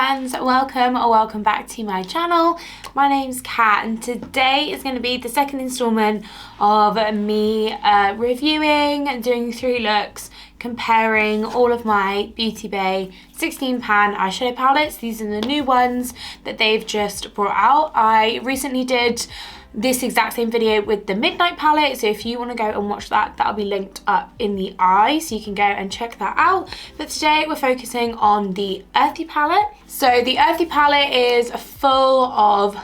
friends, welcome or welcome back to my channel. My name's Kat and today is going to be the second installment of me reviewing and doing 3 looks, comparing all of my beautybay 16 pan eyeshadow palettes. These are the new ones that they've just brought out. I recently did this exact same video with the Midnight palette, so if you want to go and watch that, that'll be linked up in the eye, so you can go and check that out. But today we're focusing on the Earthy palette. So the Earthy palette is full of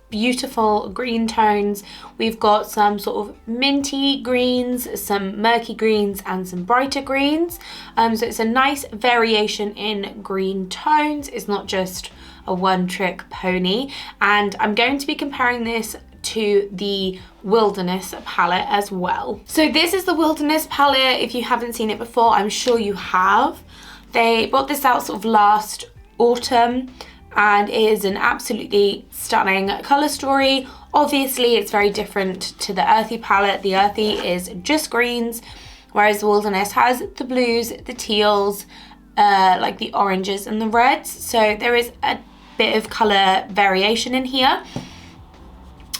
beautiful green tones. We've got some sort of minty greens, some murky greens and some brighter greens. So it's a nice variation in green tones. It's not just a one-trick pony. And I'm going to be comparing this to the Wilderness palette as well. So this is the Wilderness palette. If you haven't seen it before, I'm sure you have. They brought this out sort of last autumn and it is an absolutely stunning colour story. Obviously it's very different to the Earthy palette. The Earthy is just greens, whereas the Wilderness has the blues, the teals, like the oranges and the reds. So there is a bit of colour variation in here.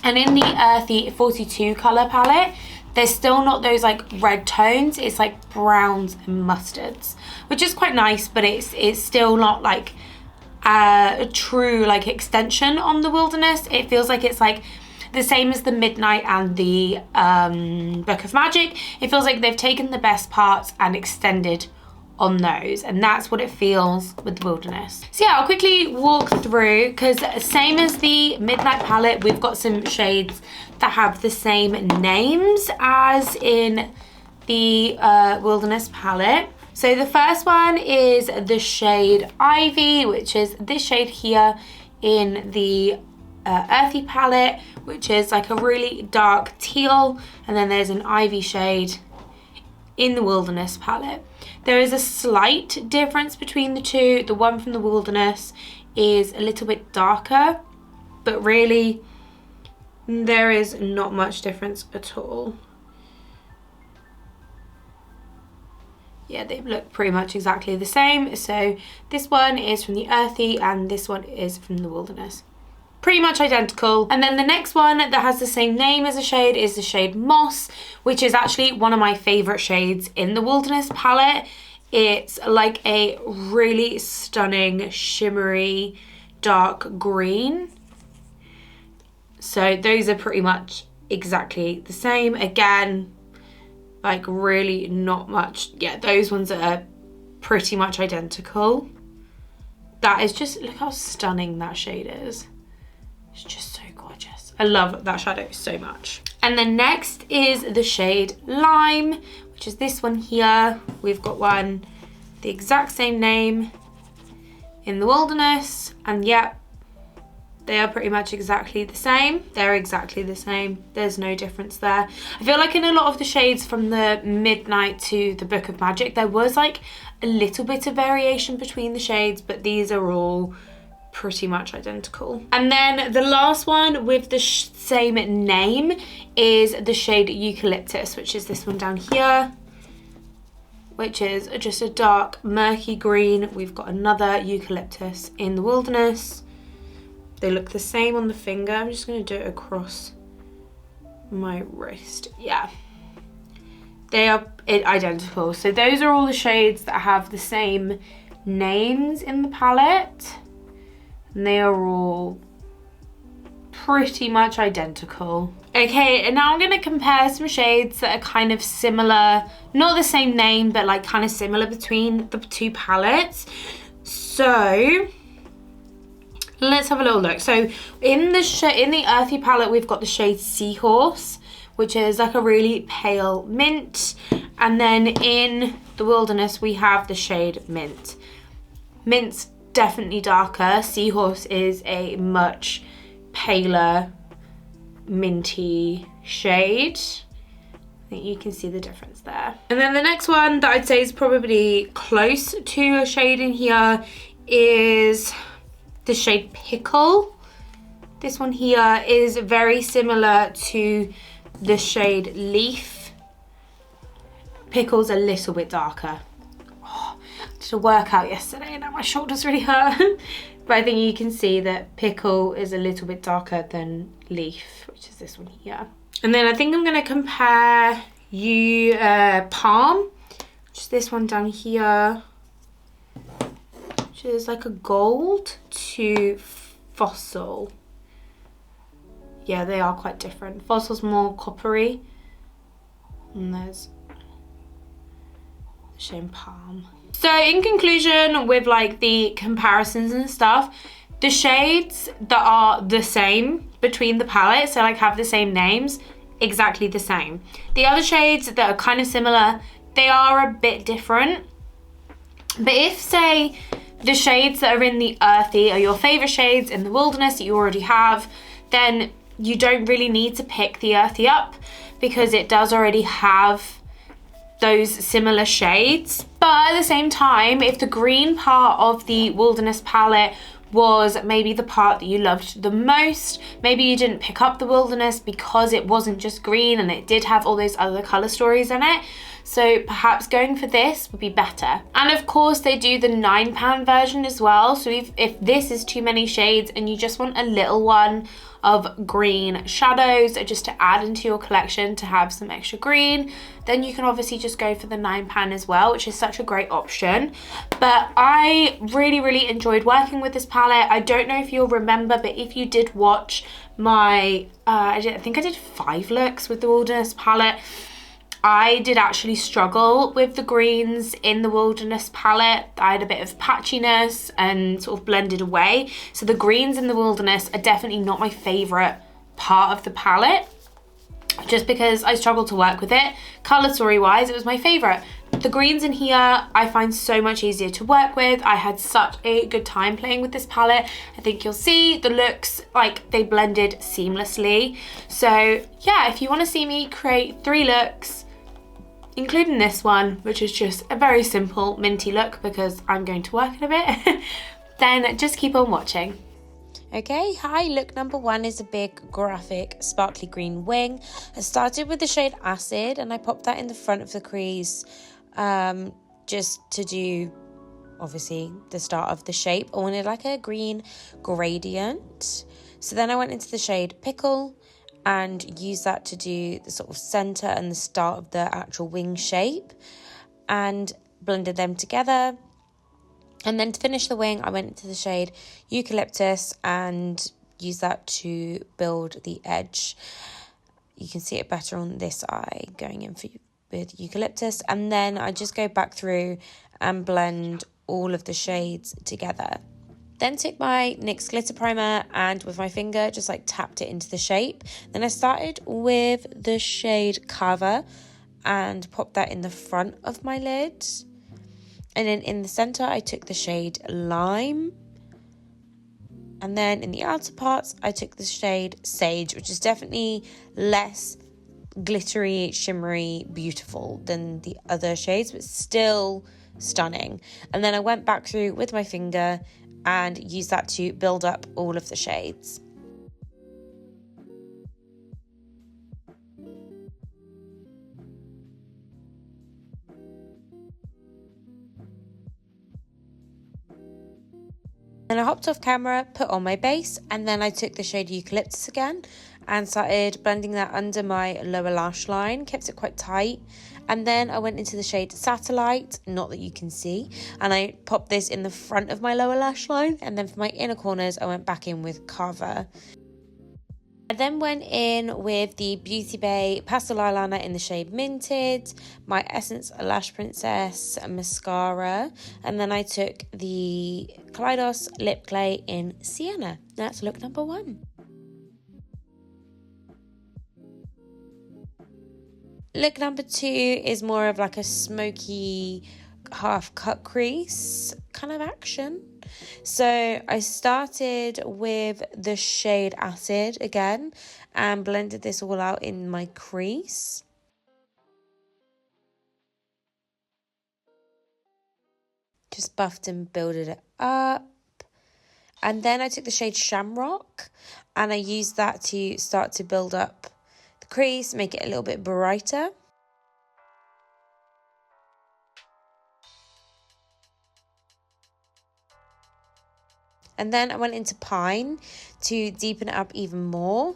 And in the Earthy 42 colour palette, there's still not those like red tones. It's like browns and mustards, which is quite nice, but it's still not like a true like extension on the Wilderness. It feels like it's like the same as the Midnight and the Book of Magic. It feels like they've taken the best parts and extended on those, and that's what it feels with the Wilderness. So yeah, I'll quickly walk through, because same as the Midnight palette, we've got some shades that have the same names as in the Wilderness palette. So the first one is the shade Ivy, which is this shade here in the Earthy palette, which is like a really dark teal, and then there's an Ivy shade in the Wilderness palette. There is a slight difference between the two. The one from the Wilderness is a little bit darker, but really there is not much difference at all. Yeah, they look pretty much exactly the same. So this one is from the Earthy and this one is from the Wilderness. Pretty much identical. And then the next one that has the same name as a shade is the shade Moss, which is actually one of my favorite shades in the Wilderness palette. It's like a really stunning shimmery dark green. So those are pretty much exactly the same. Again, like really not much. Yeah, those ones are pretty much identical. That is just, look how stunning that shade is. It's just so gorgeous. I love that shadow so much. And then next is the shade Lime, which is this one here. We've got one, the exact same name in the Wilderness, and yep, they are pretty much exactly the same. They're exactly the same. There's no difference there. I feel like in a lot of the shades from the Midnight to the Book of Magic, there was like a little bit of variation between the shades, but these are all pretty much identical. And then the last one with the same name is the shade Eucalyptus, which is this one down here, which is just a dark murky green. We've got another Eucalyptus in the Wilderness. They look the same on the finger. I'm just going to do it across my wrist. Yeah, they are identical. So those are all the shades that have the same names in the palette. And they are all pretty much identical. Okay, and now I'm going to compare some shades that are kind of similar, not the same name, but like kind of similar between the two palettes. So let's have a little look. So in the Earthy palette, we've got the shade Seahorse, which is like a really pale mint. And then in the Wilderness, we have the shade Mint. Mint's definitely darker. Seahorse is a much paler minty shade. I think you can see the difference there. And then the next one that I'd say is probably close to a shade in here is the shade Pickle. This one here is very similar to the shade Leaf. Pickle's a little bit darker. Did a workout yesterday and now my shoulders really hurt. But I think you can see that Pickle is a little bit darker than Leaf, which is this one here. And then I think I'm going to compare Palm, which is this one down here, which is like a gold, to Fossil. Yeah, they are quite different. Fossil's more coppery, and there's the shade Palm. So in conclusion, with like the comparisons and stuff, the shades that are the same between the palettes, so like have the same names, exactly the same. The other shades that are kind of similar, they are a bit different. But if, say, the shades that are in the Earthy are your favorite shades in the Wilderness that you already have, then you don't really need to pick the Earthy up because it does already have those similar shades. But at the same time, if the green part of the Wilderness palette was maybe the part that you loved the most, maybe you didn't pick up the Wilderness because it wasn't just green and it did have all those other color stories in it, so perhaps going for this would be better. And of course they do the £9 version as well, so if this is too many shades and you just want a little one of green shadows just to add into your collection to have some extra green, then you can obviously just go for the £9 as well, which is such a great option. But I really enjoyed working with this palette. I don't know if you'll remember, but if you did watch my I think I did 5 looks with the Wilderness palette, I did actually struggle with the greens in the Wilderness palette. I had a bit of patchiness and sort of blended away. So the greens in the Wilderness are definitely not my favourite part of the palette, just because I struggled to work with it. Colour story wise, it was my favourite. The greens in here I find so much easier to work with. I had such a good time playing with this palette. I think you'll see the looks, like, they blended seamlessly. So yeah, if you want to see me create 3 looks, including this one, which is just a very simple minty look because I'm going to work in a bit, then just keep on watching. Okay, hi, look number 1 is a big graphic sparkly green wing. I started with the shade Acid and I popped that in the front of the crease just to do, obviously, the start of the shape. I wanted like a green gradient. So then I went into the shade Pickle and use that to do the sort of center and the start of the actual wing shape, and blended them together. And then to finish the wing, I went into the shade Eucalyptus and used that to build the edge. You can see it better on this eye going in with Eucalyptus. And then I just go back through and blend all of the shades together. Then took my NYX glitter primer and with my finger just like tapped it into the shape. Then I started with the shade Cava and popped that in the front of my lid. And then in the center I took the shade Lime. And then in the outer parts I took the shade Sage, which is definitely less glittery, shimmery, beautiful than the other shades, but still stunning. And then I went back through with my finger and use that to build up all of the shades. Then I hopped off camera, put on my base, and then I took the shade Eucalyptus again and started blending that under my lower lash line, kept it quite tight. And then I went into the shade Satellite, not that you can see, and I popped this in the front of my lower lash line. And then for my inner corners, I went back in with Cava. I then went in with the beautybay pastel eyeliner in the shade Minted, my Essence Lash Princess mascara, and then I took the Kaleidos lip clay in Sienna. That's look number 1. Look number 2 is more of like a smoky half cut crease kind of action. So I started with the shade Acid again and blended this all out in my crease. Just buffed and builded it up. And then I took the shade Shamrock and I used that to start to build up the crease, make it a little bit brighter. And then I went into Pine to deepen it up even more.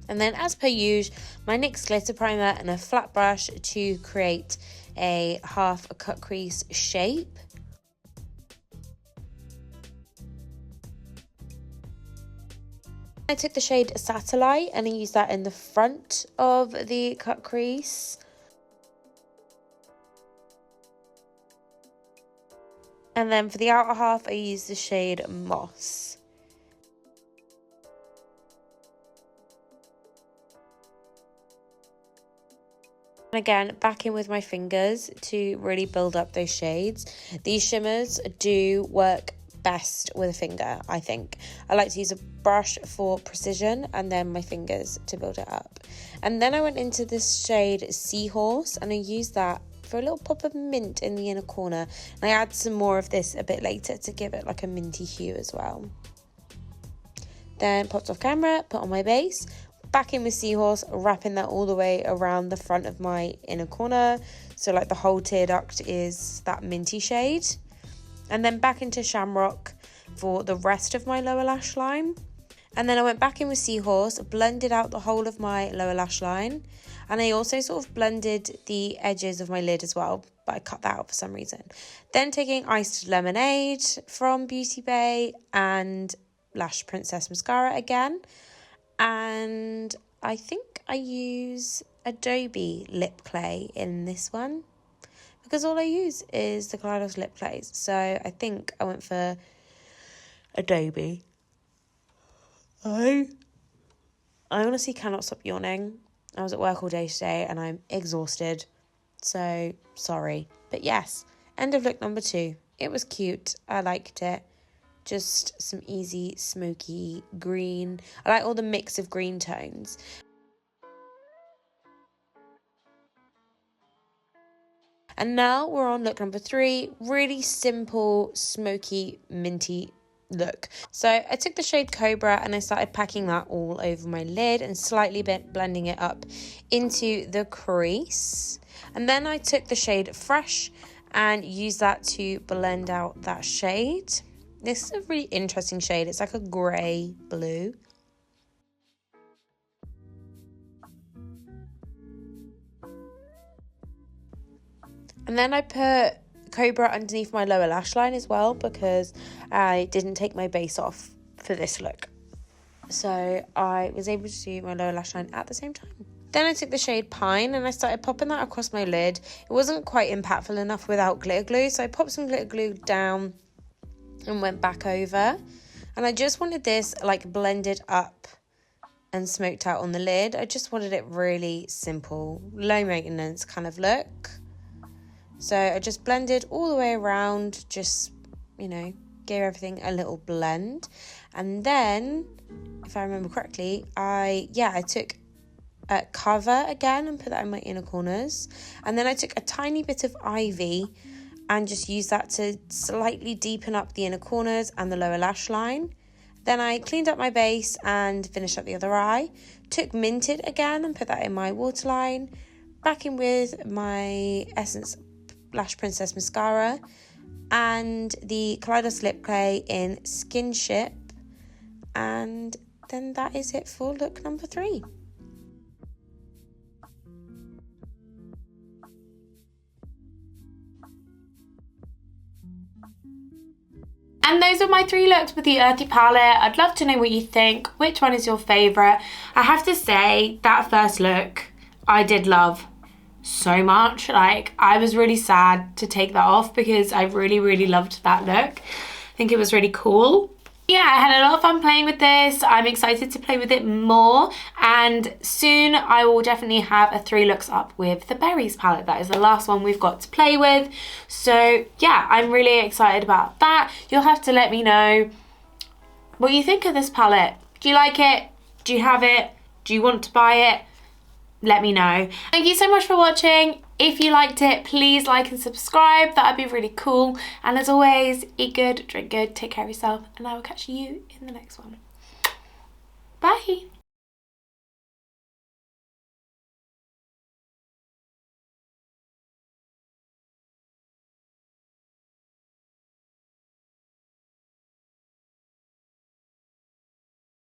And then, as per usual, my NYX glitter primer and a flat brush to create a half a cut crease shape. I took the shade Satellite and I used that in the front of the cut crease. And then for the outer half, I used the shade Moss. And again, back in with my fingers to really build up those shades. These shimmers do work best with a finger, I think. I like to use a brush for precision and then my fingers to build it up. And then I went into this shade Seahorse and I used that for a little pop of mint in the inner corner. And I add some more of this a bit later to give it like a minty hue as well. Then popped off camera, put on my base. Back in with Seahorse, wrapping that all the way around the front of my inner corner. So like the whole tear duct is that minty shade. And then back into Shamrock for the rest of my lower lash line. And then I went back in with Seahorse, blended out the whole of my lower lash line. And I also sort of blended the edges of my lid as well, but I cut that out for some reason. Then taking Iced Lemonade from beautybay and Lash Princess mascara again. And I think I use Adobe lip clay in this one because all I use is the Kaleidos lip clays. So I think I went for Adobe. I honestly cannot stop yawning. I was at work all day today and I'm exhausted. So sorry. But yes, end of look number 2. It was cute. I liked it. Just some easy, smoky green. I like all the mix of green tones. And now we're on look number 3. Really simple, smoky, minty look. So I took the shade Cobra and I started packing that all over my lid and slightly blending it up into the crease. And then I took the shade Fresh and used that to blend out that shade. This is a really interesting shade. It's like a grey blue. And then I put Cobra underneath my lower lash line as well because I didn't take my base off for this look. So I was able to do my lower lash line at the same time. Then I took the shade Pine and I started popping that across my lid. It wasn't quite impactful enough without glitter glue, so I popped some glitter glue down and went back over. And I just wanted this like blended up and smoked out on the lid. I just wanted it really simple, low maintenance kind of look. So I just blended all the way around, just, you know, gave everything a little blend. And then, if I remember correctly, I took a Cover again and put that in my inner corners. And then I took a tiny bit of Ivy and just use that to slightly deepen up the inner corners and the lower lash line. Then I cleaned up my base and finished up the other eye. Took Minted again and put that in my waterline. Back in with my Essence Lash Princess mascara and the Kaleidos lip clay in Skinship. And then that is it for look number 3. And those are my 3 looks with the Earthy Palette. I'd love to know what you think. Which one is your favourite? I have to say, that first look, I did love so much. Like, I was really sad to take that off because I really, really loved that look. I think it was really cool. Yeah, I had a lot of fun playing with this. I'm excited to play with it more, and soon I will definitely have a 3 looks up with the Berries palette. That is the last one we've got to play with. So yeah, I'm really excited about that. You'll have to let me know what you think of this palette. Do you like it? Do you have it? Do you want to buy it? Let me know. Thank you so much for watching. If you liked it, please like and subscribe. That'd be really cool. And as always, eat good, drink good, take care of yourself, and I will catch you in the next one.